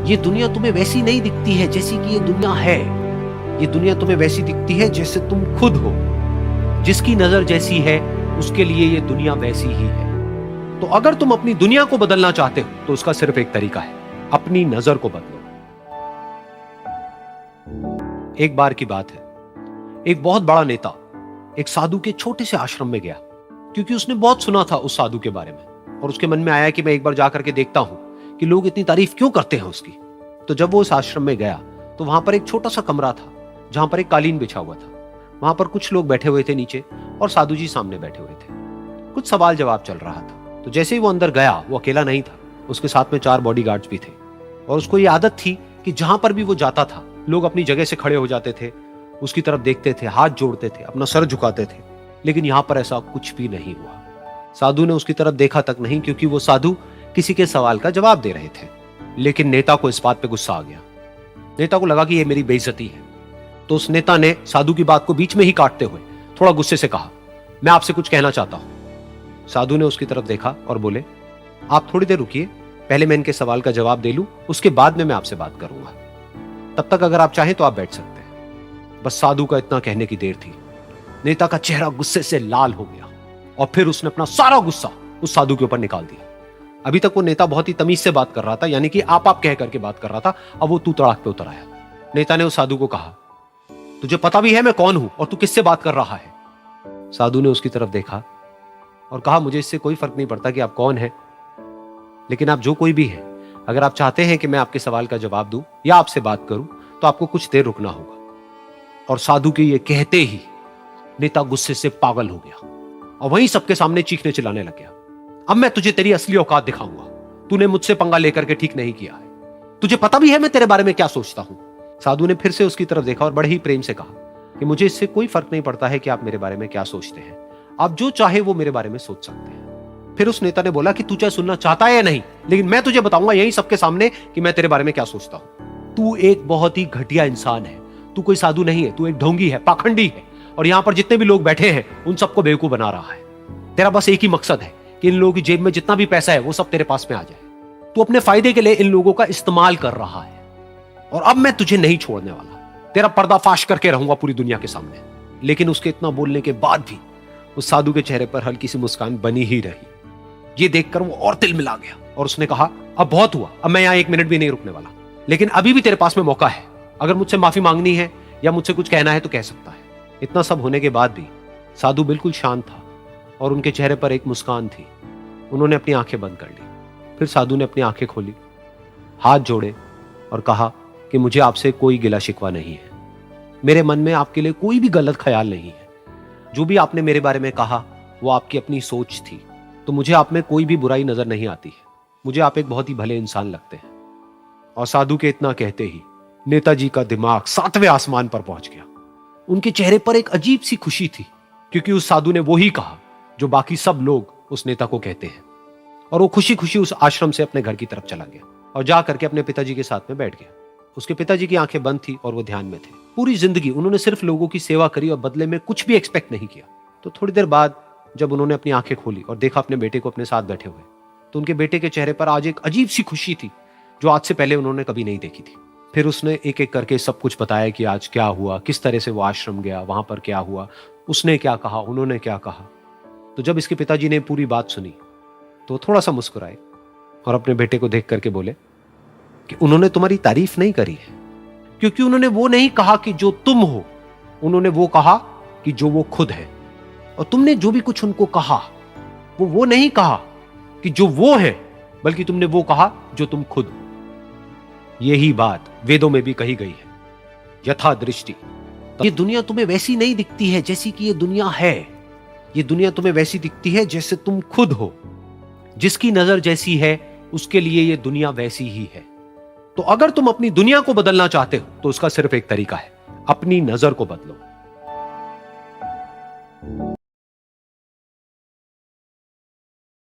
ये दुनिया तुम्हें वैसी नहीं दिखती है जैसी कि ये दुनिया है। ये दुनिया तुम्हें वैसी दिखती है जैसे तुम खुद हो। जिसकी नजर जैसी है उसके लिए ये दुनिया वैसी ही है। तो अगर तुम अपनी दुनिया को बदलना चाहते हो तो उसका सिर्फ एक तरीका है, अपनी नजर को बदलो। एक बार की बात है, एक बहुत बड़ा नेता एक साधु के छोटे से आश्रम में गया, क्योंकि उसने बहुत सुना था उस साधु के बारे में और उसके मन में आया कि मैं एक बार जाकर के देखता हूं कि लोग इतनी तारीफ क्यों करते हैं उसकी। तो जब वो उस आश्रम में गया तो वहां पर एक छोटा सा कमरा था जहां पर एक कालीन बिछा हुआ था। वहां पर कुछ लोग बैठे हुए थे नीचे और साधु जी सामने बैठे हुए थे। कुछ सवाल जवाब चल रहा था। तो जैसे ही वो अंदर गया, वो अकेला नहीं था, उसके साथ में 4 बॉडीगार्ड्स भी थे और उसको ये आदत थी कि जहां पर भी वो जाता था लोग अपनी जगह से खड़े हो जाते थे, उसकी तरफ देखते थे, हाथ जोड़ते थे, अपना सर झुकाते थे। लेकिन यहां पर ऐसा कुछ भी नहीं हुआ। साधु ने उसकी तरफ देखा तक नहीं, क्योंकि वो साधु किसी के सवाल का जवाब दे रहे थे। लेकिन नेता को इस बात पे गुस्सा आ गया। नेता को लगा कि ये मेरी बेइज्जती है। तो उस नेता ने साधु की बात को बीच में ही काटते हुए थोड़ा गुस्से से कहा, मैं आपसे कुछ कहना चाहता हूं। साधु ने उसकी तरफ देखा और बोले, आप थोड़ी देर रुकिए, पहले मैं इनके सवाल का जवाब दे लूं, उसके बाद में मैं आपसे बात करूंगा। तब तक अगर आप चाहें तो आप बैठ सकते हैं। बस साधु का इतना कहने की देर थी। नेता का चेहरा गुस्से से लाल हो गया और फिर उसने अपना सारा गुस्सा उस साधु के ऊपर निकाल दिया। अभी तक वो नेता बहुत ही तमीज से बात कर रहा था, यानी कि आप कह करके बात कर रहा था। अब वो तू तड़ाक पे उतर आया। नेता ने उस साधु को कहा, तुझे पता भी है मैं कौन हूं और तू किससे बात कर रहा है? साधु ने उसकी तरफ देखा और कहा, मुझे इससे कोई फर्क नहीं पड़ता कि आप कौन हैं, लेकिन आप जो कोई भी हैं, अगर आप चाहते हैं कि मैं आपके सवाल का जवाब दूं या आपसे बात करूं तो आपको कुछ देर रुकना होगा। और साधु के ये कहते ही नेता गुस्से से पागल हो गया और वहीं सबके सामने चीखने चिल्लाने लग गया, अब मैं तुझे तेरी असली औकात दिखाऊंगा। तूने मुझसे पंगा लेकर के ठीक नहीं किया है। तुझे पता भी है मैं तेरे बारे में क्या सोचता हूं। साधु ने फिर से उसकी तरफ देखा और बड़े ही प्रेम से कहा कि मुझे इससे कोई फर्क नहीं पड़ता है कि आप मेरे बारे में क्या सोचते हैं। आप जो चाहे वो मेरे बारे में सोच सकते हैं। फिर उस नेता ने बोला कि तू चाहे सुनना चाहता है या नहीं, लेकिन मैं तुझे बताऊंगा यही सबके सामने कि मैं तेरे बारे में क्या सोचता हूं। तू एक बहुत ही घटिया इंसान है। तू कोई साधु नहीं है, तू एक ढोंगी है, पाखंडी है और यहां पर जितने भी लोग बैठे हैं उन सबको बेवकूफ बना रहा है। तेरा बस एक ही मकसद है कि इन लोगों की जेब में जितना भी पैसा है वो सब तेरे पास में आ जाए। तू अपने फायदे के लिए इन लोगों का इस्तेमाल कर रहा है और अब मैं तुझे नहीं छोड़ने वाला। तेरा पर्दाफाश करके रहूंगा पूरी दुनिया के सामने। लेकिन उसके इतना बोलने के बाद भी उस साधु के चेहरे पर हल्की सी मुस्कान बनी ही रही। ये देखकर वो और तिल मिला गया और उसने कहा, अब बहुत हुआ, अब मैं यहां 1 मिनट भी नहीं रुकने वाला। लेकिन अभी भी तेरे पास में मौका है। अगर मुझसे माफी मांगनी है या मुझसे कुछ कहना है तो कह सकता है। इतना सब होने के बाद भी साधु बिल्कुल शांत था और उनके चेहरे पर एक मुस्कान थी। उन्होंने अपनी आंखें बंद कर ली। फिर साधु ने अपनी आंखें खोली, हाथ जोड़े और कहा कि मुझे आपसे कोई गिला शिकवा नहीं है। मेरे मन में आपके लिए कोई भी गलत ख्याल नहीं है। जो भी आपने मेरे बारे में कहा वो आपकी अपनी सोच थी। तो मुझे आप में कोई भी बुराई नजर नहीं आती है। मुझे आप एक बहुत ही भले इंसान लगते हैं। और साधु के इतना कहते ही नेताजी का दिमाग 7वें आसमान पर पहुंच गया। उनके चेहरे पर एक अजीब सी खुशी थी, क्योंकि उस साधु ने वो ही कहा जो बाकी सब लोग उस नेता को कहते हैं। और वो खुशी खुशी उस आश्रम से अपने घर की तरफ चला गया और जा करके अपने पिताजी के साथ में बैठ गया। उसके पिताजी की आंखें बंद थी और वो ध्यान में थे। पूरी जिंदगी उन्होंने सिर्फ लोगों की सेवा करी और बदले में कुछ भी एक्सपेक्ट नहीं किया। तो थोड़ी देर बाद जब उन्होंने अपनी आंखें खोली और देखा अपने बेटे को अपने साथ बैठे हुए, तो उनके बेटे के चेहरे पर आज एक अजीब सी खुशी थी जो आज से पहले उन्होंने कभी नहीं देखी थी। फिर उसने एक एक करके सब कुछ बताया कि आज क्या हुआ, किस तरह से वो आश्रम गया, वहां पर क्या हुआ, उसने क्या कहा, उन्होंने क्या कहा। तो जब इसके पिताजी ने पूरी बात सुनी तो थोड़ा सा मुस्कुराए और अपने बेटे को देख करके बोले कि उन्होंने तुम्हारी तारीफ नहीं करी है, क्योंकि उन्होंने वो नहीं कहा कि जो तुम हो, उन्होंने वो कहा कि जो वो खुद है। और तुमने जो भी कुछ उनको कहा वो नहीं कहा कि जो वो है, बल्कि तुमने वो कहा जो तुम खुद हो। यही बात वेदों में भी कही गई है, यथा दृष्टि। ये दुनिया तुम्हें वैसी नहीं दिखती है जैसी कि ये दुनिया है। ये दुनिया तुम्हें वैसी दिखती है जैसे तुम खुद हो। जिसकी नजर जैसी है उसके लिए ये दुनिया वैसी ही है। तो अगर तुम अपनी दुनिया को बदलना चाहते हो तो उसका सिर्फ एक तरीका है, अपनी नजर को बदलो।